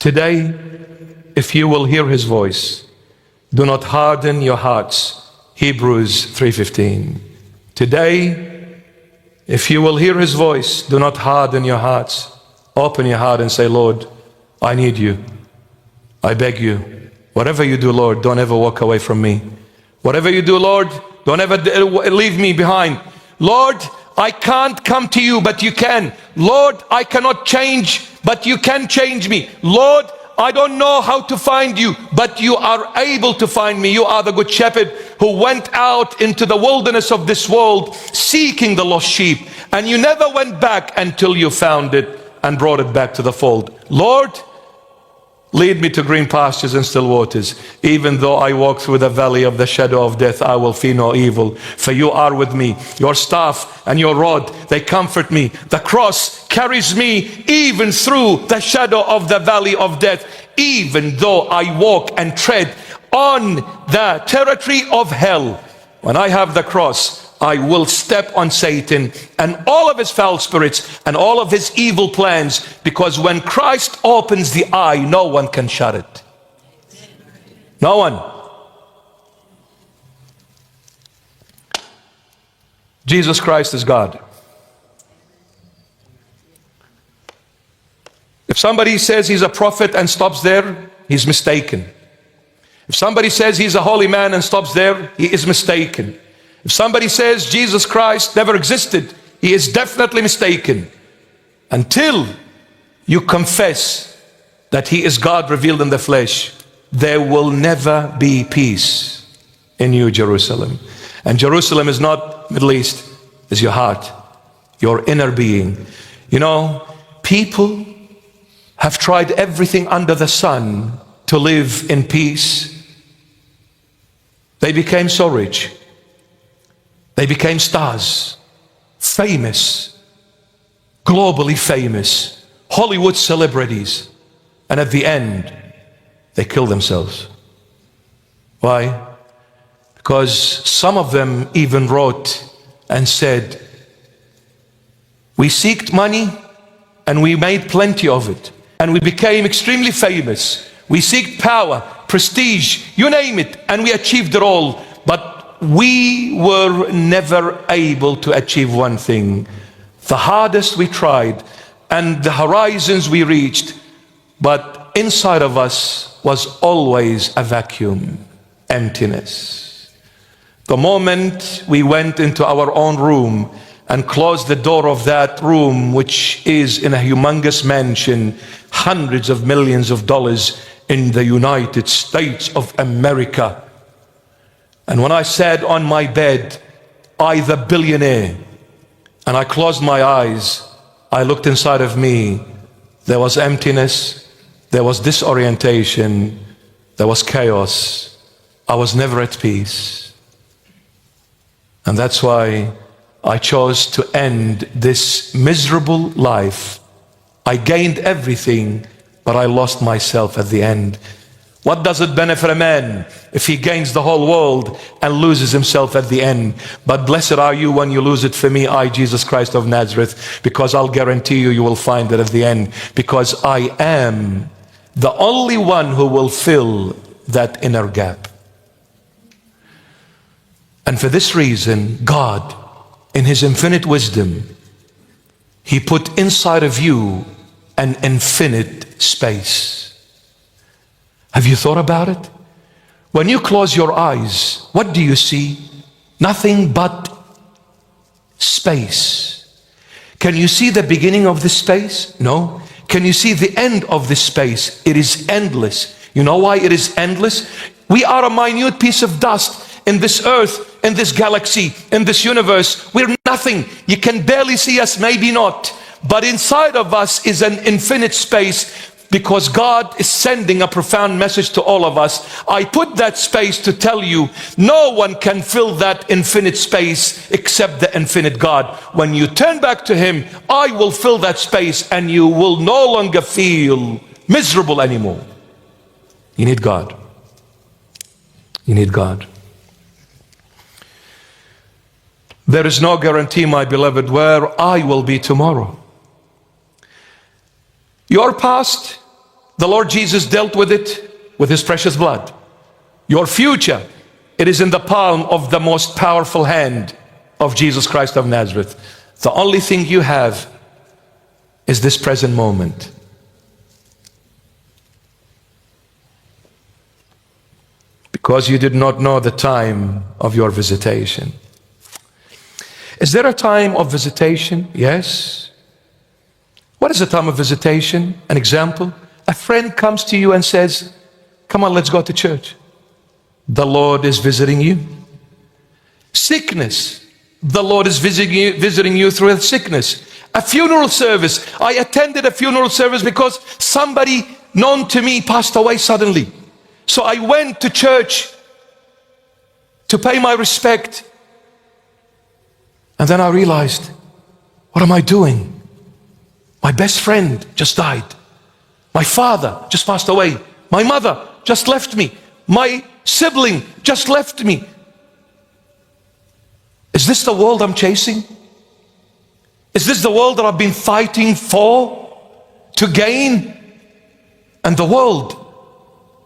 Today, if you will hear his voice, do not harden your hearts. Hebrews 3:15. Today, if you will hear his voice, do not harden your hearts. Open your heart and say, Lord, I need you. I beg you. Whatever you do, Lord, don't ever walk away from me. Whatever you do, Lord, don't ever leave me behind. Lord, I can't come to you, but you can. Lord, I cannot change, but you can change me. Lord, I don't know how to find you, but you are able to find me. You are the good shepherd who went out into the wilderness of this world seeking the lost sheep, and you never went back until you found it and brought it back to the fold. Lord, lead me to green pastures and still waters. Even though I walk through the valley of the shadow of death, I will fear no evil, for you are with me. Your staff and your rod, they comfort me. The cross carries me even through the shadow of the valley of death. Even though I walk and tread on the territory of hell, when I have the cross, I will step on Satan and all of his foul spirits and all of his evil plans, because when Christ opens the eye, no one can shut it. No one. Jesus Christ is God. If somebody says he's a prophet and stops there, he's mistaken. If somebody says he's a holy man and stops there, he is mistaken. If somebody says Jesus Christ never existed, he is definitely mistaken. Until you confess that he is God revealed in the flesh, there will never be peace in you, Jerusalem. And Jerusalem is not Middle East, it's your heart, your inner being. You know, people have tried everything under the sun to live in peace. They became so rich. They became stars, famous, globally famous, Hollywood celebrities. And at the end, they kill themselves. Why? Because some of them even wrote and said, we seeked money and we made plenty of it. And we became extremely famous. We seeked power, prestige, you name it, and we achieved it all. But we were never able to achieve one thing. The hardest we tried and the horizons we reached, but inside of us was always a vacuum, emptiness. The moment we went into our own room and closed the door of that room, which is in a humongous mansion, hundreds of millions of dollars in the United States of America. And when I sat on my bed, I the billionaire, and I closed my eyes, I looked inside of me. There was emptiness, there was disorientation, there was chaos. I was never at peace. And that's why I chose to end this miserable life. I gained everything, but I lost myself at the end. What does it benefit a man if he gains the whole world and loses himself at the end? But blessed are you when you lose it for me, I, Jesus Christ of Nazareth, because I'll guarantee you, you will find it at the end, because I am the only one who will fill that inner gap. And for this reason, God, in his infinite wisdom, he put inside of you an infinite space. Have you thought about it? When you close your eyes, what do you see? Nothing but space. Can you see the beginning of this space? No. Can you see the end of this space? It is endless. You know why it is endless? We are a minute piece of dust in this earth, in this galaxy, in this universe. We're nothing. You can barely see us, maybe not. But inside of us is an infinite space, because God is sending a profound message to all of us. I put that space to tell you, no one can fill that infinite space except the infinite God. When you turn back to him, I will fill that space and you will no longer feel miserable anymore. You need God. You need God. There is no guarantee, my beloved, where I will be tomorrow. Your past the Lord Jesus dealt with it with his precious blood. Your future, it is in the palm of the most powerful hand of Jesus Christ of Nazareth. The only thing you have is this present moment. Because you did not know the time of your visitation. Is there a time of visitation? Yes. What is a time of visitation? An example: a friend comes to you and says, come on, let's go to church. The Lord is visiting you. Sickness, the Lord is visiting you through a sickness. A funeral service. I attended a funeral service because somebody known to me passed away suddenly. So I went to church to pay my respect. And then I realized, what am I doing? My best friend just died. My father just passed away. My mother just left me. My sibling just left me. Is this the world I'm chasing? Is this the world that I've been fighting for, to gain? And the world,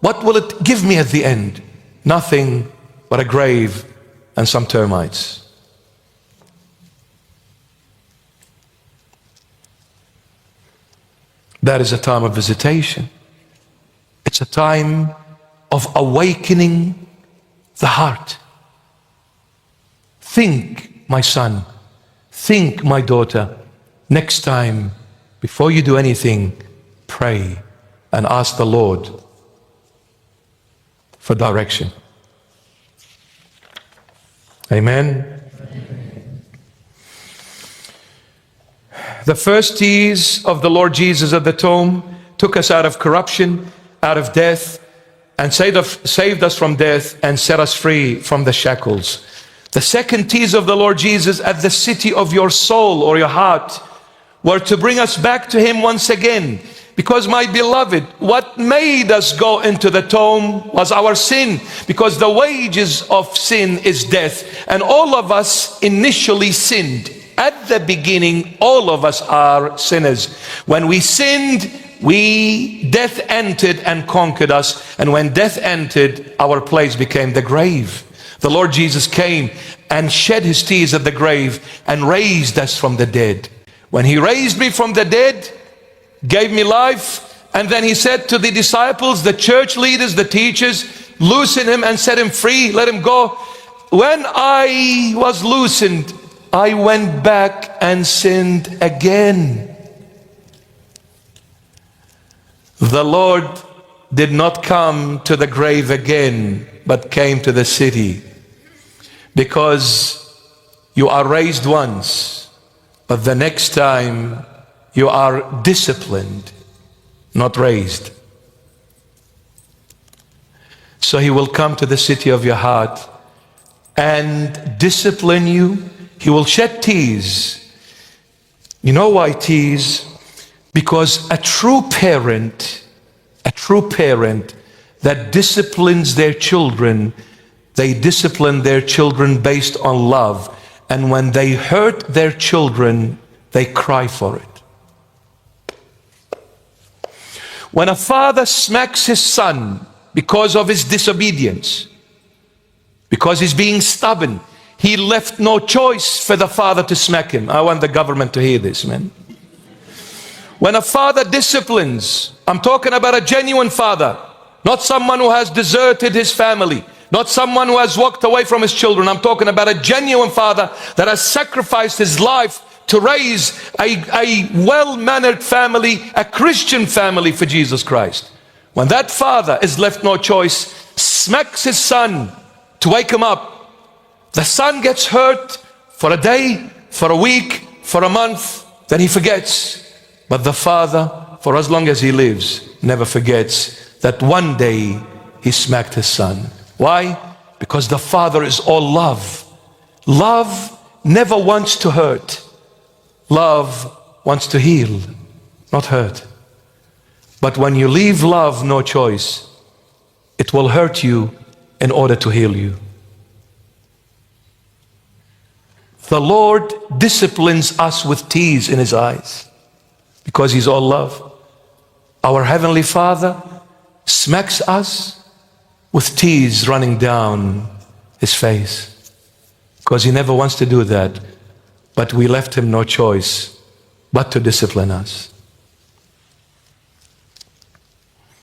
what will it give me at the end? Nothing but a grave and some termites. That is a time of visitation. It's a time of awakening the heart. Think, my son, think, my daughter, next time, before you do anything, pray and ask the Lord for direction. Amen. The first T's of the Lord Jesus at the tomb took us out of corruption, out of death, and saved us from death and set us free from the shackles. The second T's of the Lord Jesus at the city of your soul or your heart were to bring us back to him once again. Because, my beloved, what made us go into the tomb was our sin. Because the wages of sin is death. And all of us initially sinned. At the beginning, all of us are sinners. When we sinned, death entered and conquered us. And when death entered, our place became the grave. The Lord Jesus came and shed his tears at the grave and raised us from the dead. When he raised me from the dead, gave me life, and then he said to the disciples, the church leaders, the teachers, loosen him and set him free, let him go. When I was loosened, I went back and sinned again. The Lord did not come to the grave again, but came to the city. Because you are raised once, but the next time you are disciplined, not raised. So he will come to the city of your heart and discipline you. He will shed tears. You know why tears? Because a true parent that disciplines their children, they discipline their children based on love. And when they hurt their children, they cry for it. When a father smacks his son because of his disobedience, because he's being stubborn, he left no choice for the father to smack him. I want the government to hear this, man. When a father disciplines, I'm talking about a genuine father, not someone who has deserted his family, not someone who has walked away from his children. I'm talking about a genuine father that has sacrificed his life to raise a well-mannered family, a Christian family for Jesus Christ. When that father is left no choice, smacks his son to wake him up, the son gets hurt for a day, for a week, for a month, then he forgets. But the father, for as long as he lives, never forgets that one day he smacked his son. Why? Because the father is all love. Love never wants to hurt. Love wants to heal, not hurt. But when you leave love no choice, it will hurt you in order to heal you. The Lord disciplines us with tears in his eyes because he's all love. Our Heavenly Father smacks us with tears running down His face, because He never wants to do that, but we left Him no choice but to discipline us.